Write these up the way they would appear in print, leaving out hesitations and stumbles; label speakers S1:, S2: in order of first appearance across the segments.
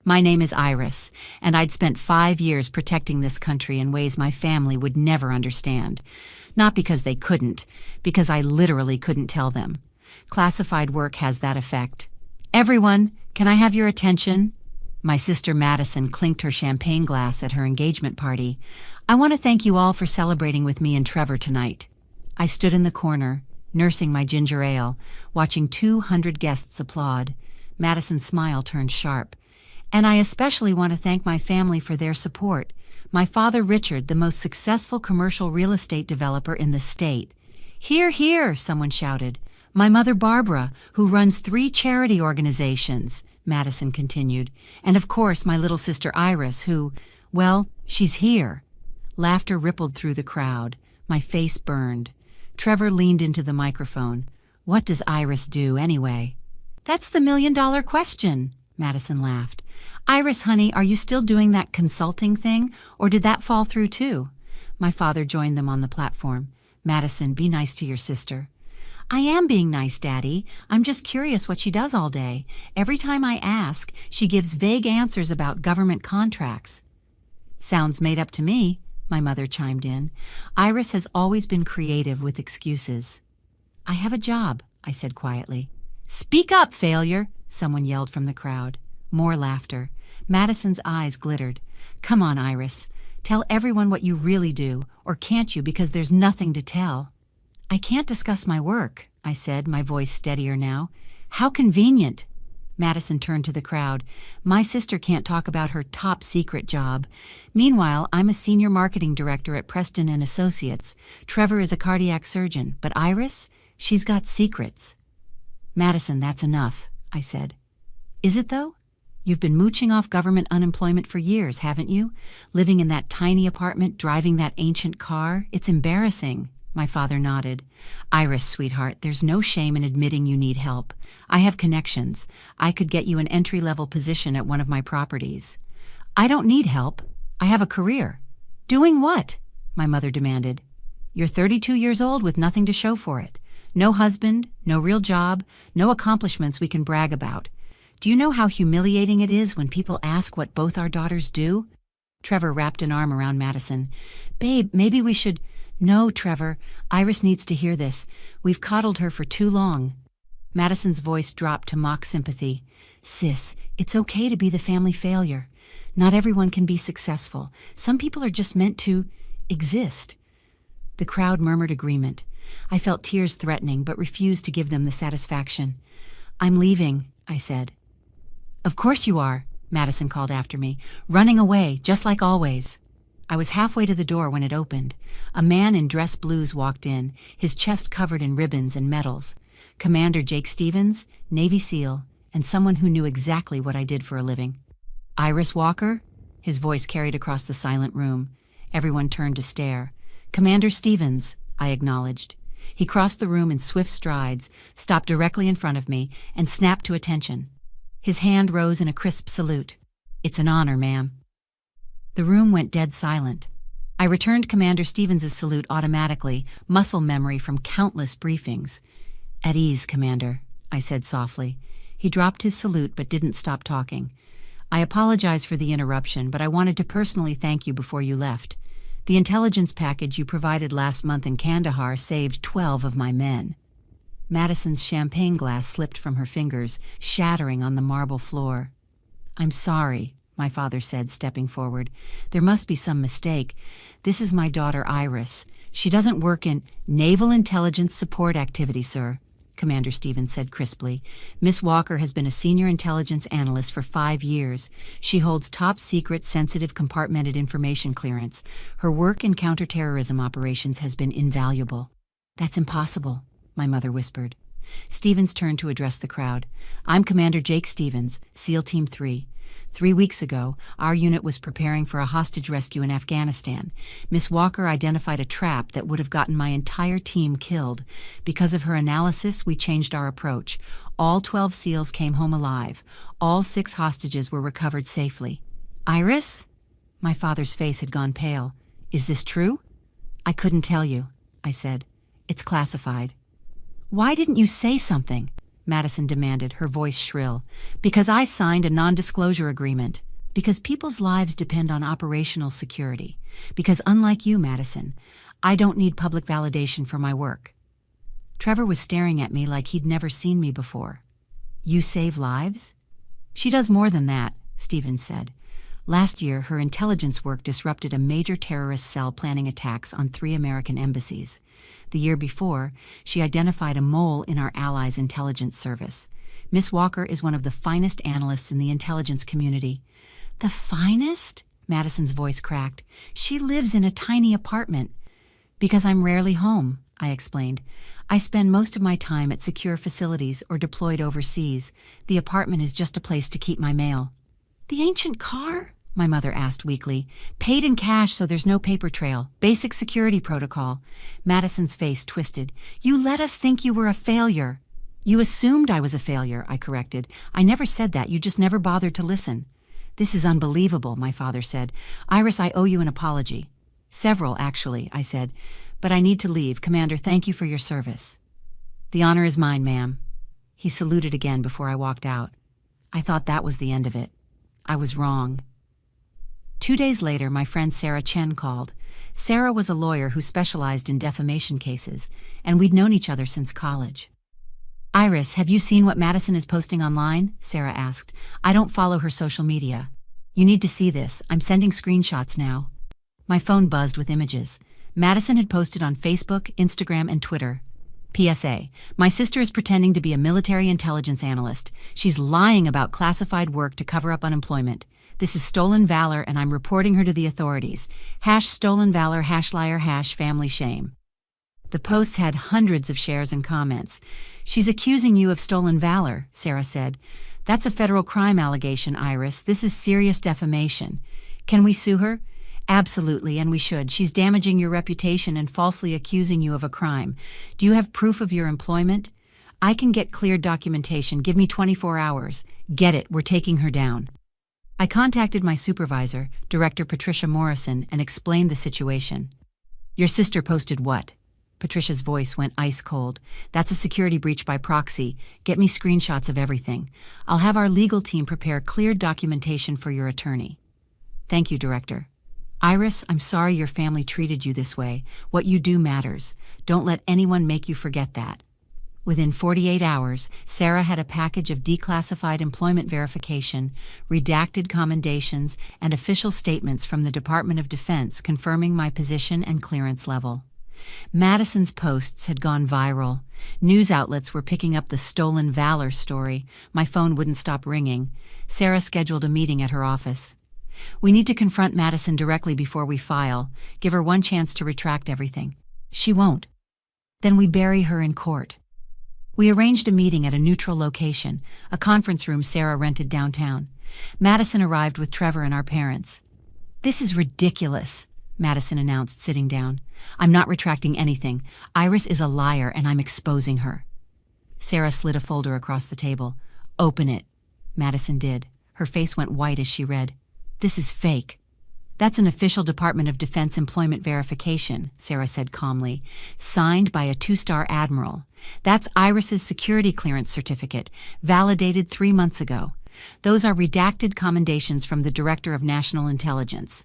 S1: My name is Iris, and I'd spent 5 years protecting this country in ways my family would never understand. Not because they couldn't, because I literally couldn't tell them. Classified work has that effect. Everyone, can I have your attention? My sister Madison clinked her champagne glass at her engagement party. I want to thank you all for celebrating with me and Trevor tonight. I stood in the corner, nursing my ginger ale, watching 200 guests applaud. Madison's smile turned sharp. And I especially want to thank my family for their support. My father Richard, the most successful commercial real estate developer in the state. Hear, hear, someone shouted. My mother Barbara, who runs 3 charity organizations, Madison continued. And of course my little sister Iris, who, well, she's here. Laughter rippled through the crowd. My face burned. Trevor leaned into the microphone. What does Iris do anyway? That's the million-dollar question, Madison laughed. Iris, honey, are you still doing that consulting thing, or did that fall through too? My father joined them on the platform. Madison, be nice to your sister. I am being nice, Daddy. I'm just curious what she does all day. Every time I ask, she gives vague answers about government contracts. Sounds made up to me, my mother chimed in. Iris has always been creative with excuses. I have a job, I said quietly. Speak up, failure, someone yelled from the crowd. More laughter. Madison's eyes glittered. Come on, Iris. Tell everyone what you really do, or can't you, because there's nothing to tell. I can't discuss my work, I said, my voice steadier now. How convenient. Madison turned to the crowd. My sister can't talk about her top-secret job. Meanwhile, I'm a senior marketing director at Preston and Associates. Trevor is a cardiac surgeon, but Iris, she's got secrets. Madison, that's enough, I said. Is it, though? You've been mooching off government unemployment for years, haven't you? Living in that tiny apartment, driving that ancient car. It's embarrassing. My father nodded. Iris, sweetheart, there's no shame in admitting you need help. I have connections. I could get you an entry-level position at one of my properties. I don't need help. I have a career. Doing what? My mother demanded. You're 32 years old with nothing to show for it. No husband, no real job, no accomplishments we can brag about. Do you know how humiliating it is when people ask what both our daughters do? Trevor wrapped an arm around Madison. Babe, maybe we should... No, Trevor. Iris needs to hear this. We've coddled her for too long. Madison's voice dropped to mock sympathy. Sis, it's okay to be the family failure. Not everyone can be successful. Some people are just meant to exist. The crowd murmured agreement. I felt tears threatening, but refused to give them the satisfaction. I'm leaving, I said. Of course you are, Madison called after me, running away, just like always. I was halfway to the door when it opened. A man in dress blues walked in, his chest covered in ribbons and medals. Commander Jake Stevens, Navy SEAL, and someone who knew exactly what I did for a living. Iris Walker? His voice carried across the silent room. Everyone turned to stare. Commander Stevens, I acknowledged. He crossed the room in swift strides, stopped directly in front of me, and snapped to attention. His hand rose in a crisp salute. It's an honor, ma'am. The room went dead silent. I returned Commander Stevens's salute automatically, muscle memory from countless briefings. At ease, Commander, I said softly. He dropped his salute but didn't stop talking. I apologize for the interruption, but I wanted to personally thank you before you left. The intelligence package you provided last month in Kandahar saved 12 of my men. Madison's champagne glass slipped from her fingers, shattering on the marble floor. I'm sorry, my father said, stepping forward. There must be some mistake. This is my daughter Iris. She doesn't work in Naval Intelligence Support Activity, sir, Commander Stevens said crisply. Miss Walker has been a senior intelligence analyst for 5 years. She holds top-secret, sensitive, compartmented information clearance. Her work in counterterrorism operations has been invaluable. That's impossible, my mother whispered. Stevens turned to address the crowd. I'm Commander Jake Stevens, SEAL Team 3. 3 weeks ago, our unit was preparing for a hostage rescue in Afghanistan. Miss Walker identified a trap that would have gotten my entire team killed. Because of her analysis, we changed our approach. All 12 SEALs came home alive. All 6 hostages were recovered safely. Iris? My father's face had gone pale. Is this true? I couldn't tell you, I said. It's classified. Why didn't you say something? Madison demanded, her voice shrill. Because I signed a non-disclosure agreement. Because people's lives depend on operational security. Because unlike you, Madison, I don't need public validation for my work. Trevor was staring at me like he'd never seen me before. You save lives? She does more than that, Stevens said. Last year, her intelligence work disrupted a major terrorist cell planning attacks on 3 American embassies. The year before, she identified a mole in our allies' intelligence service. Miss Walker is one of the finest analysts in the intelligence community. The finest? Madison's voice cracked. She lives in a tiny apartment. Because I'm rarely home, I explained. I spend most of my time at secure facilities or deployed overseas. The apartment is just a place to keep my mail. The ancient car? My mother asked weakly. Paid in cash so there's no paper trail. Basic security protocol. Madison's face twisted. You let us think you were a failure. You assumed I was a failure, I corrected. I never said that. You just never bothered to listen. This is unbelievable, my father said. Iris, I owe you an apology. Several, actually, I said. But I need to leave. Commander, thank you for your service. The honor is mine, ma'am. He saluted again before I walked out. I thought that was the end of it. I was wrong. 2 days later, my friend Sarah Chen called. Sarah was a lawyer who specialized in defamation cases, and we'd known each other since college. Iris, have you seen what Madison is posting online? Sarah asked. I don't follow her social media. You need to see this. I'm sending screenshots now. My phone buzzed with images. Madison had posted on Facebook, Instagram, and Twitter. PSA, my sister is pretending to be a military intelligence analyst. She's lying about classified work to cover up unemployment. This is stolen valor, and I'm reporting her to the authorities. #stolen valor, #liar, #family shame. The posts had hundreds of shares and comments. She's accusing you of stolen valor, Sarah said. That's a federal crime allegation, Iris. This is serious defamation. Can we sue her? Absolutely, and we should. She's damaging your reputation and falsely accusing you of a crime. Do you have proof of your employment? I can get clear documentation. Give me 24 hours. Get it, we're taking her down. I contacted my supervisor, Director Patricia Morrison, and explained the situation. Your sister posted what? Patricia's voice went ice cold. That's a security breach by proxy. Get me screenshots of everything. I'll have our legal team prepare clear documentation for your attorney. Thank you, Director. Iris, I'm sorry your family treated you this way. What you do matters. Don't let anyone make you forget that. Within 48 hours, Sarah had a package of declassified employment verification, redacted commendations, and official statements from the Department of Defense confirming my position and clearance level. Madison's posts had gone viral. News outlets were picking up the stolen valor story. My phone wouldn't stop ringing. Sarah scheduled a meeting at her office. We need to confront Madison directly before we file. Give her one chance to retract everything. She won't. Then we bury her in court. We arranged a meeting at a neutral location, a conference room Sarah rented downtown. Madison arrived with Trevor and our parents. This is ridiculous, Madison announced, sitting down. I'm not retracting anything. Iris is a liar, and I'm exposing her. Sarah slid a folder across the table. Open it. Madison did. Her face went white as she read. This is fake. That's an official Department of Defense employment verification, Sarah said calmly, signed by a 2-star admiral. That's Iris's security clearance certificate, validated 3 months ago. Those are redacted commendations from the Director of National Intelligence.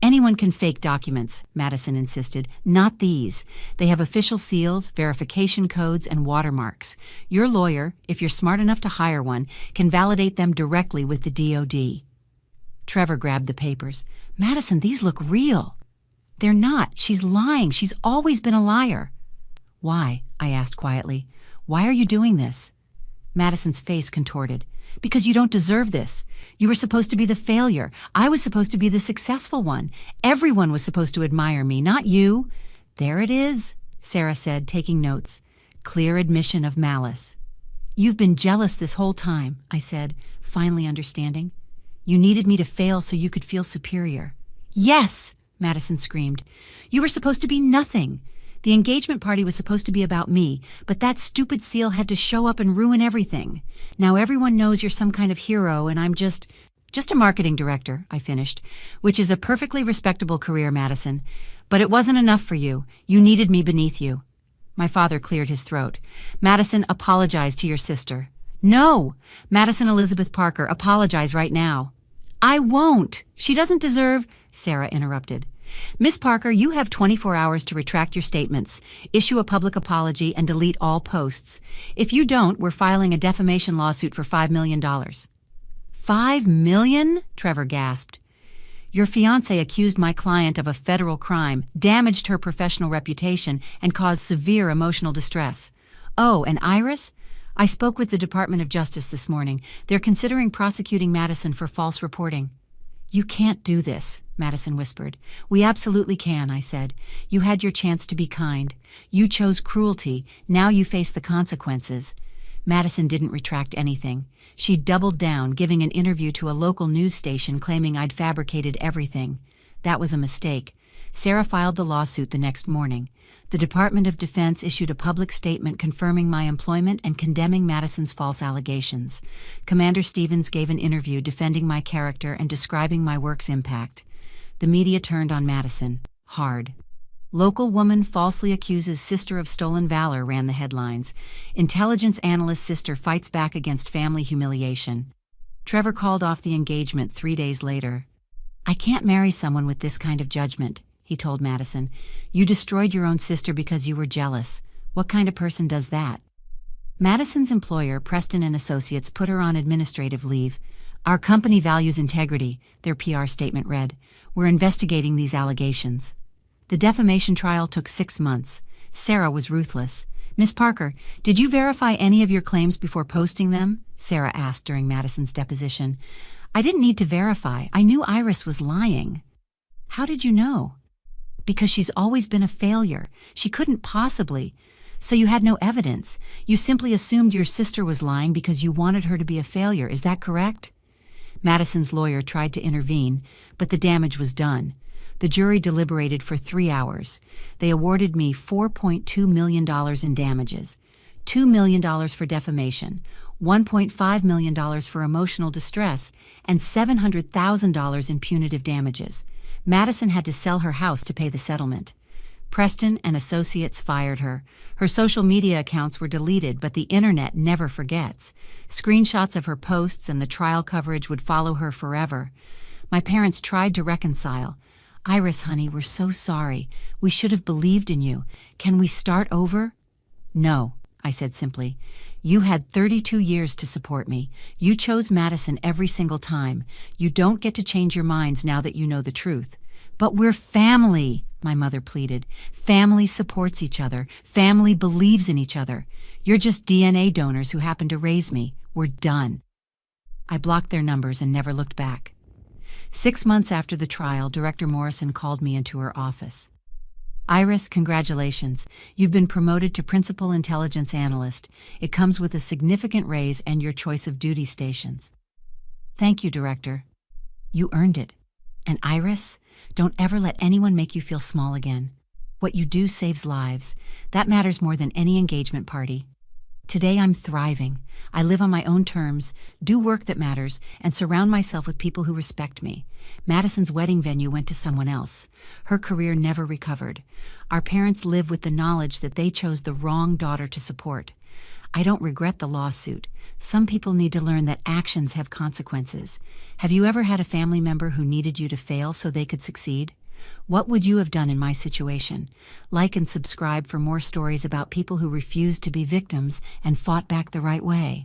S1: Anyone can fake documents, Madison insisted. Not these. They have official seals, verification codes, and watermarks. Your lawyer, if you're smart enough to hire one, can validate them directly with the DoD. Trevor grabbed the papers. Madison, these look real. They're not. She's lying. She's always been a liar. Why? I asked quietly. Why are you doing this? Madison's face contorted. Because you don't deserve this. You were supposed to be the failure. I was supposed to be the successful one. Everyone was supposed to admire me, not you. There it is, Sarah said, taking notes. Clear admission of malice. You've been jealous this whole time, I said, finally understanding. You needed me to fail so you could feel superior. Yes, Madison screamed. You were supposed to be nothing. The engagement party was supposed to be about me, but that stupid seal had to show up and ruin everything. Now everyone knows you're some kind of hero, and I'm just a marketing director, I finished, which is a perfectly respectable career, Madison. But it wasn't enough for you. You needed me beneath you. My father cleared his throat. Madison, apologize to your sister. No! Madison Elizabeth Parker, apologize right now. I won't. She doesn't deserve... Sarah interrupted. Miss Parker, you have 24 hours to retract your statements, issue a public apology, and delete all posts. If you don't, we're filing a defamation lawsuit for $5 million. $5 million? Trevor gasped. Your fiancé accused my client of a federal crime, damaged her professional reputation, and caused severe emotional distress. Oh, and Iris? I spoke with the Department of Justice this morning. They're considering prosecuting Madison for false reporting. You can't do this, Madison whispered. We absolutely can, I said. You had your chance to be kind. You chose cruelty. Now you face the consequences. Madison didn't retract anything. She doubled down, giving an interview to a local news station claiming I'd fabricated everything. That was a mistake. Sarah filed the lawsuit the next morning. The Department of Defense issued a public statement confirming my employment and condemning Madison's false allegations. Commander Stevens gave an interview defending my character and describing my work's impact. The media turned on Madison. Hard. Local woman falsely accuses sister of stolen valor, ran the headlines. Intelligence analyst sister fights back against family humiliation. Trevor called off the engagement 3 days later. I can't marry someone with this kind of judgment, he told Madison. You destroyed your own sister because you were jealous. What kind of person does that? Madison's employer, Preston and Associates, put her on administrative leave. Our company values integrity, their PR statement read. We're investigating these allegations. The defamation trial took 6 months. Sarah was ruthless. Miss Parker, did you verify any of your claims before posting them? Sarah asked during Madison's deposition. I didn't need to verify. I knew Iris was lying. How did you know? Because she's always been a failure. She couldn't possibly. So you had no evidence. You simply assumed your sister was lying because you wanted her to be a failure. Is that correct? Madison's lawyer tried to intervene, but the damage was done. The jury deliberated for 3 hours. They awarded me $4.2 million in damages, $2 million for defamation, $1.5 million for emotional distress, and $700,000 in punitive damages. Madison had to sell her house to pay the settlement. Preston and Associates fired her. Her social media accounts were deleted, but the internet never forgets. Screenshots of her posts and the trial coverage would follow her forever. My parents tried to reconcile. Iris, honey, we're so sorry. We should have believed in you. Can we start over? No, I said simply. You had 32 years to support me. You chose Madison every single time. You don't get to change your minds now that you know the truth. But we're family, my mother pleaded. Family supports each other. Family believes in each other. You're just DNA donors who happened to raise me. We're done. I blocked their numbers and never looked back. 6 months after the trial, Director Morrison called me into her office. Iris, congratulations. You've been promoted to Principal Intelligence Analyst. It comes with a significant raise and your choice of duty stations. Thank you, Director. You earned it. And Iris, don't ever let anyone make you feel small again. What you do saves lives. That matters more than any engagement party. Today I'm thriving. I live on my own terms, do work that matters, and surround myself with people who respect me. Madison's wedding venue went to someone else. Her career never recovered. Our parents live with the knowledge that they chose the wrong daughter to support. I don't regret the lawsuit. Some people need to learn that actions have consequences. Have you ever had a family member who needed you to fail so they could succeed? What would you have done in my situation? Like and subscribe for more stories about people who refused to be victims and fought back the right way.